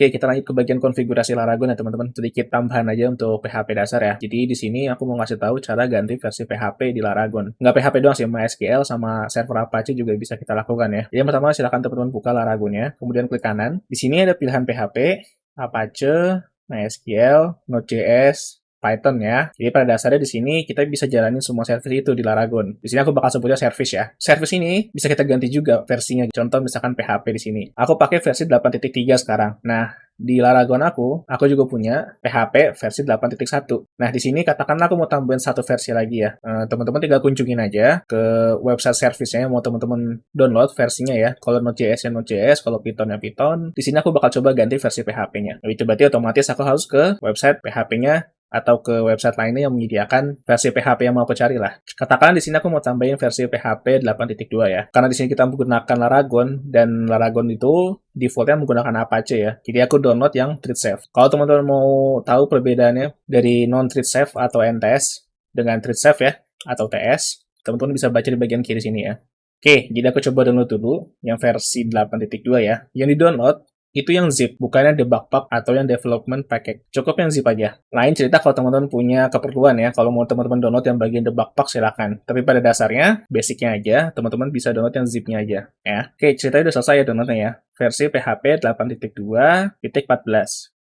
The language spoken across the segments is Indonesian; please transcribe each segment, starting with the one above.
Oke, kita lanjut ke bagian konfigurasi Laragon ya teman-teman. Sedikit tambahan aja untuk PHP dasar ya. Jadi di sini aku mau ngasih tahu cara ganti versi PHP di Laragon. Nggak PHP doang sih, MySQL sama server Apache juga bisa kita lakukan ya. Jadi yang pertama silakan teman-teman buka Laragonnya, kemudian klik kanan. Di sini ada pilihan PHP, Apache, MySQL, Node.js, Python ya. Jadi pada dasarnya di sini kita bisa jalanin semua service itu di Laragon. Di sini aku bakal sebutnya service ya. Service ini bisa kita ganti juga versinya. Contoh misalkan PHP di sini. Aku pakai versi 8.3 sekarang. Nah, di Laragon aku juga punya PHP versi 8.1. Nah, di sini katakanlah aku mau tambahin satu versi lagi ya. Teman-teman tinggal kunjungin aja ke website service-nya yang mau teman-teman download versinya ya. Kalau Node.js ya Node.js, kalau Python ya Python. Di sini aku bakal coba ganti versi PHP-nya. Itu berarti otomatis aku harus ke website PHP-nya atau ke website lainnya yang menyediakan versi PHP yang mau aku cari lah. Katakan di sini aku mau tambahin versi PHP 8.2 ya. Karena di sini kita menggunakan Laragon dan Laragon itu defaultnya menggunakan Apache ya. Jadi aku download yang TreatSafe. Kalau teman-teman mau tahu perbedaannya dari non-TreatSafe atau NTS dengan TreatSafe ya atau TS, teman-teman bisa baca di bagian kiri sini ya. Oke, jadi aku coba download dulu yang versi 8.2 ya. Yang di-download itu yang zip, bukan yang debug pack atau yang development package. Cukup yang zip aja. Lain cerita kalau teman-teman punya keperluan ya, kalau mau teman-teman download yang bagian debug pack silakan. Tapi pada dasarnya, basicnya aja, teman-teman bisa download yang zipnya aja. Ya. Oke, ceritanya udah selesai ya downloadnya ya. Versi PHP 8.2.14.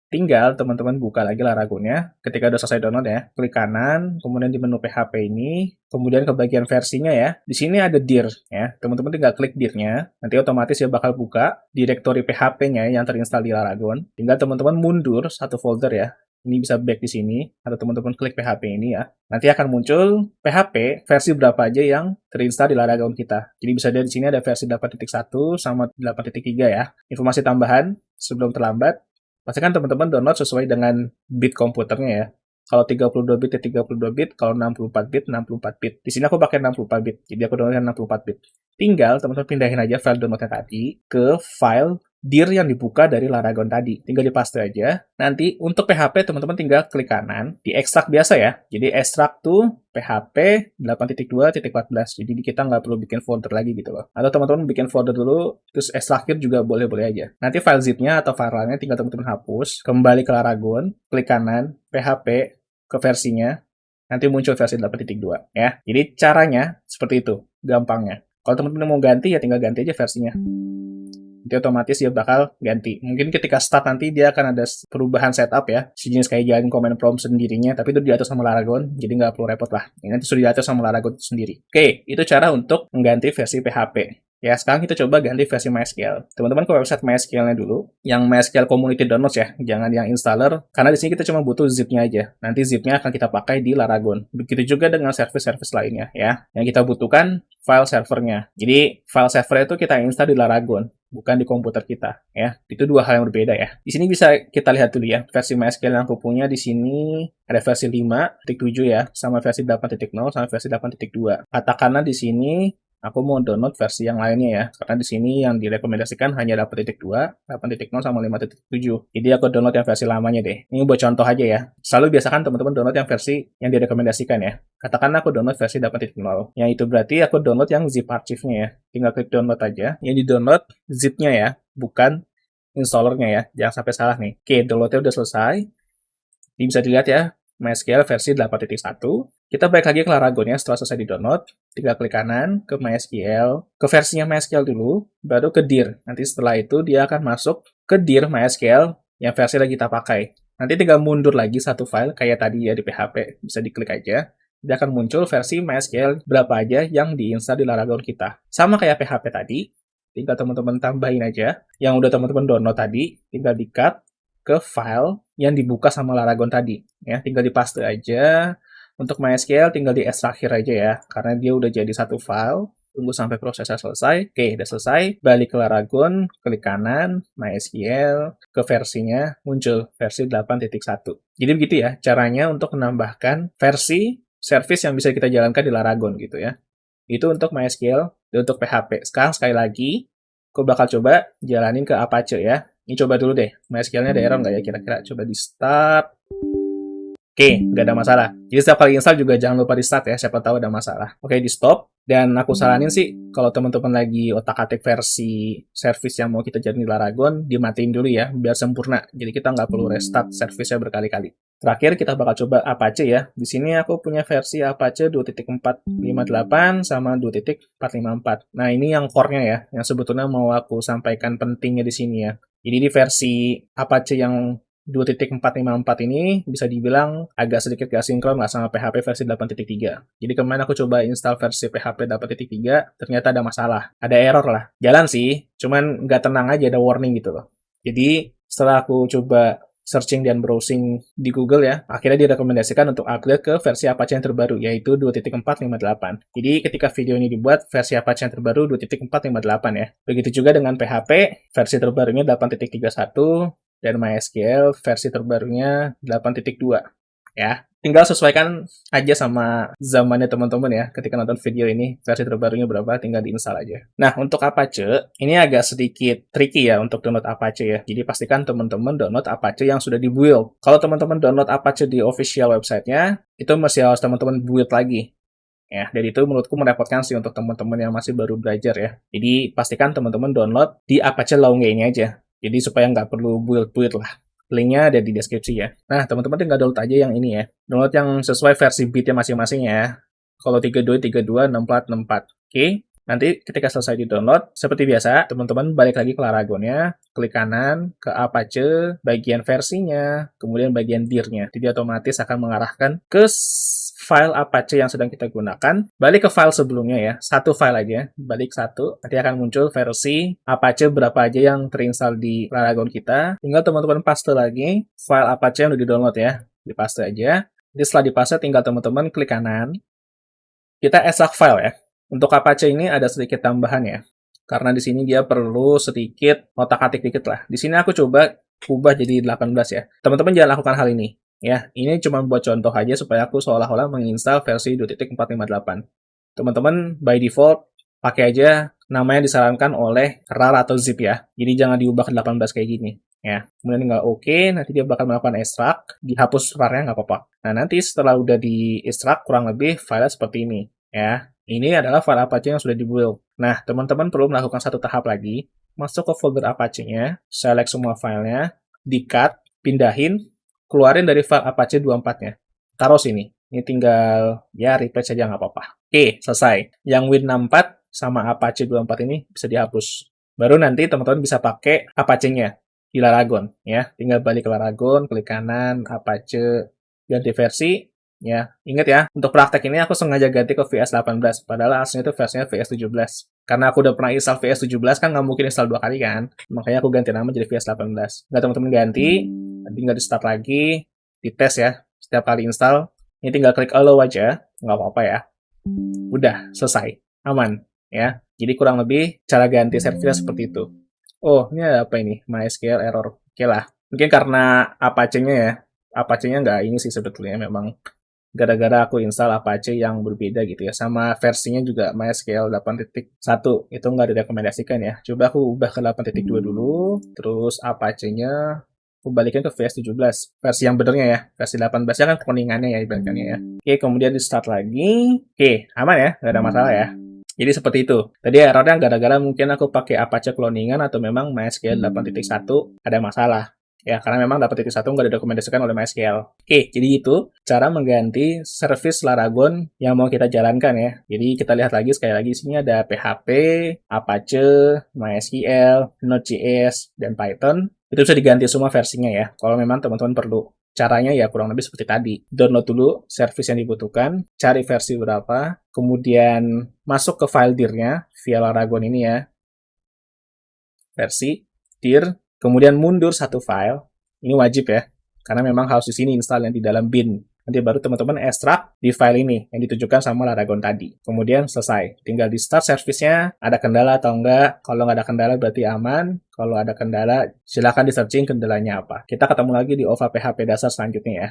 Tinggal teman-teman buka lagi Laragonnya. Ketika udah selesai download ya, klik kanan, kemudian di menu PHP ini, kemudian ke bagian versinya ya. Di sini ada dir ya. Teman-teman tinggal klik dir-nya, nanti otomatis ya bakal buka direktori PHP-nya yang terinstall di Laragon. Tinggal teman-teman mundur satu folder ya. Ini bisa back di sini, atau teman-teman klik PHP ini ya. Nanti akan muncul PHP versi berapa aja yang terinstall di Laragon kita. Jadi bisa dilihat di sini ada versi 8.1 sama 8.3 ya. Informasi tambahan sebelum terlambat, pastikan teman-teman download sesuai dengan bit komputernya ya. Kalau 32 bit ya 32 bit, kalau 64 bit 64 bit. Di sini aku pakai 64 bit, jadi aku download 64 bit. Tinggal teman-teman pindahin aja file downloadnya tadi ke file dir yang dibuka dari Laragon tadi. Tinggal dipaste aja. Nanti untuk PHP teman-teman tinggal klik kanan, diekstrak biasa ya. Jadi ekstrak tuh PHP 8.2.14. Jadi kita nggak perlu bikin folder lagi gitu loh. Atau teman-teman bikin folder dulu, terus ekstrakir juga boleh-boleh aja. Nanti file zip-nya atau filenya tinggal teman-teman hapus, kembali ke Laragon, klik kanan, PHP, ke versinya, nanti muncul versi 8.2 ya. Jadi caranya seperti itu, gampangnya. Kalau teman-teman mau ganti ya tinggal ganti aja versinya. Nanti otomatis dia bakal ganti. Mungkin ketika start nanti dia akan ada perubahan setup ya. Sejenis kayak jalan command prompt sendirinya, tapi itu diatur sama Laragon, jadi nggak perlu repot lah. Ini nanti sudah diatur sama Laragon sendiri. Oke, itu cara untuk mengganti versi PHP. Ya, sekarang kita coba ganti versi MySQL. Teman-teman ke website MySQL-nya dulu, yang MySQL Community Downloads ya, jangan yang installer, karena di sini kita cuma butuh zip-nya aja. Nanti zip-nya akan kita pakai di Laragon. Begitu juga dengan service-service lainnya ya. Yang kita butuhkan file servernya. Jadi, file server itu kita install di Laragon, bukan di komputer kita ya. Itu dua hal yang berbeda ya. Di sini bisa kita lihat dulu ya, versi MySQL yang aku punya di sini ada versi 5.7 ya, sama versi 8.0 sama versi 8.2. Katakanlah di sini aku mau download versi yang lainnya ya, karena di sini yang direkomendasikan hanya 8.2, 8.0 sama 5.7. Jadi aku download yang versi lamanya deh. Ini buat contoh aja ya. Selalu biasakan teman-teman download yang versi yang direkomendasikan ya. Katakanlah aku download versi 8.0. Yang itu berarti aku download yang zip archive-nya ya. Tinggal klik download aja. Yang di-download zip-nya ya, bukan installernya ya. Jangan sampai salah nih. Oke, download-nya udah selesai. Ini bisa dilihat ya, MySQL versi 8.1. Kita balik lagi ke Laragonnya setelah selesai di-download. Tinggal klik kanan ke MySQL. Ke versinya MySQL dulu, baru ke dir. Nanti setelah itu dia akan masuk ke dir MySQL yang versi lagi kita pakai. Nanti tinggal mundur lagi satu file kayak tadi ya di PHP. Bisa diklik aja. Dia akan muncul versi MySQL berapa aja yang diinstal di Laragon kita. Sama kayak PHP tadi, tinggal teman-teman tambahin aja. Yang udah teman-teman download tadi, tinggal di-cut ke file yang dibuka sama Laragon tadi. Ya, tinggal dipaste aja. Untuk MySQL tinggal diekstrakhir aja ya, karena dia udah jadi satu file. Tunggu sampai prosesnya selesai. Oke, udah selesai. Balik ke Laragon, klik kanan, MySQL, ke versinya, muncul versi 8.1. Jadi begitu ya, caranya untuk menambahkan versi service yang bisa kita jalankan di Laragon gitu ya. Itu untuk MySQL dan untuk PHP. Sekarang sekali lagi, aku bakal coba jalanin ke Apache ya. Ini coba dulu deh, MySQL-nya ada error nggak ya kira-kira? Coba di start. Oke, nggak ada masalah. Jadi setiap kali install juga jangan lupa di start ya, siapa tahu ada masalah. Oke, di stop. Dan aku saranin sih, kalau teman-teman lagi otak-atik versi service yang mau kita jalanin di Laragon, dimatiin dulu ya, biar sempurna. Jadi kita nggak perlu restart service-nya berkali-kali. Terakhir kita bakal coba Apache ya. Di sini aku punya versi Apache 2.458 sama 2.454. Nah, ini yang core-nya ya, yang sebetulnya mau aku sampaikan pentingnya di sini ya. Jadi di versi Apache yang 2.454 ini bisa dibilang agak sedikit gak sinkron lah sama PHP versi 8.3. Jadi kemarin aku coba install versi PHP 8.3, ternyata ada masalah. Ada error lah. Jalan sih, cuman nggak tenang aja, ada warning gitu loh. Jadi setelah aku coba searching dan browsing di Google ya, akhirnya direkomendasikan untuk upgrade ke versi Apache yang terbaru, yaitu 2.458. Jadi ketika video ini dibuat, versi Apache yang terbaru 2.458 ya. Begitu juga dengan PHP, versi terbarunya 8.31, dan MySQL versi terbarunya 8.2 ya. Tinggal sesuaikan aja sama zamannya teman-teman ya. Ketika nonton video ini, versi terbarunya berapa, tinggal diinstal aja. Nah, untuk Apache, ini agak sedikit tricky ya untuk download Apache ya. Jadi pastikan teman-teman download Apache yang sudah di-build. Kalau teman-teman download Apache di official website-nya, itu masih harus teman-teman build lagi. Ya, dan itu menurutku merepotkan sih untuk teman-teman yang masih baru belajar ya. Jadi pastikan teman-teman download di Apache Launge-nya aja. Jadi supaya nggak perlu build-build lah. Linknya ada di deskripsi ya. Nah, teman-teman tinggal download aja yang ini ya. Download yang sesuai versi bitnya masing-masing ya. Kalau 32, 32, 64, 64. Oke. Nanti ketika selesai di-download, seperti biasa, teman-teman balik lagi ke Laragonnya, klik kanan, ke Apache, bagian versinya, kemudian bagian dir-nya. Jadi otomatis akan mengarahkan ke file Apache yang sedang kita gunakan, balik ke file sebelumnya ya, satu file aja, balik satu, nanti akan muncul versi Apache berapa aja yang terinstall di Laragon kita, tinggal teman-teman paste lagi file Apache yang udah di-download ya, dipaste aja, jadi setelah dipaste tinggal teman-teman klik kanan, kita extract file ya. Untuk Apache ini ada sedikit tambahan ya, karena di sini dia perlu sedikit otak-atik dikit lah. Di sini aku coba ubah jadi 18 ya. Teman-teman jangan lakukan hal ini. Ya, ini cuma buat contoh aja supaya aku seolah-olah menginstal versi 2.458. Teman-teman by default pakai aja nama yang disarankan oleh rar atau zip ya. Jadi jangan diubah ke 18 kayak gini. Ya, kemudian tinggal oke, nanti dia bakal melakukan extract, dihapus rar-nya nggak apa-apa. Nah, nanti setelah udah di extract kurang lebih file seperti ini. Ya, ini adalah file Apache yang sudah di-build. Nah, teman-teman perlu melakukan satu tahap lagi, masuk ke folder Apache-nya, select semua filenya, di-cut, pindahin, keluarin dari file Apache 24-nya. Taruh sini. Ini tinggal, ya replace saja nggak apa-apa. Oke, selesai. Yang Win64 sama Apache 24 ini bisa dihapus. Baru nanti teman-teman bisa pakai Apache-nya di Laragon. Ya, tinggal balik ke Laragon, klik kanan, Apache, ganti versi. Ya, ingat ya, untuk praktek ini aku sengaja ganti ke VS18, padahal aslinya itu versinya VS17. Karena aku udah pernah install VS17, kan nggak mungkin install 2 kali kan. Makanya aku ganti nama jadi VS18. Nggak teman-teman ganti, tinggal di start lagi, dites ya, setiap kali install. Ini tinggal klik allow aja, nggak apa-apa ya. Udah, selesai. Aman, ya. Jadi kurang lebih cara ganti service seperti itu. Oh, ini ada apa ini? MySQL error. Oke lah. Mungkin karena Apache-nya ya. Apache-nya nggak ini sih sebetulnya, memang gara-gara aku install Apache yang berbeda gitu ya. Sama versinya juga MySQL 8.1. Itu nggak direkomendasikan ya. Coba aku ubah ke 8.2 dulu. Terus Apache-nya aku balikin ke VS17. Versi yang benernya ya. Versi 18-nya kan cloningannya ya ibaratnya ya. Oke, kemudian di start lagi. Oke, aman ya. Nggak ada masalah ya. Jadi seperti itu. Tadi errornya gara-gara mungkin aku pakai Apache cloningan atau memang MySQL 8.1 ada masalah. Ya, karena memang 8.1 nggak direkomendasikan oleh MySQL. Oke, jadi itu cara mengganti service Laragon yang mau kita jalankan ya. Jadi kita lihat lagi sekali lagi, sini ada PHP, Apache, MySQL, Node.js, dan Python. Itu bisa diganti semua versinya ya, kalau memang teman-teman perlu. Caranya ya kurang lebih seperti tadi. Download dulu service yang dibutuhkan, cari versi berapa, kemudian masuk ke file dir-nya via Laragon ini ya. Versi, dir, kemudian mundur satu file, ini wajib ya, karena memang harus di sini install yang di dalam bin. Nanti baru teman-teman extract di file ini yang ditujukan sama Laragon tadi. Kemudian selesai, tinggal di start service-nya, ada kendala atau enggak. Kalau nggak ada kendala berarti aman. Kalau ada kendala, silakan di searching kendalanya apa. Kita ketemu lagi di OVA PHP dasar selanjutnya ya.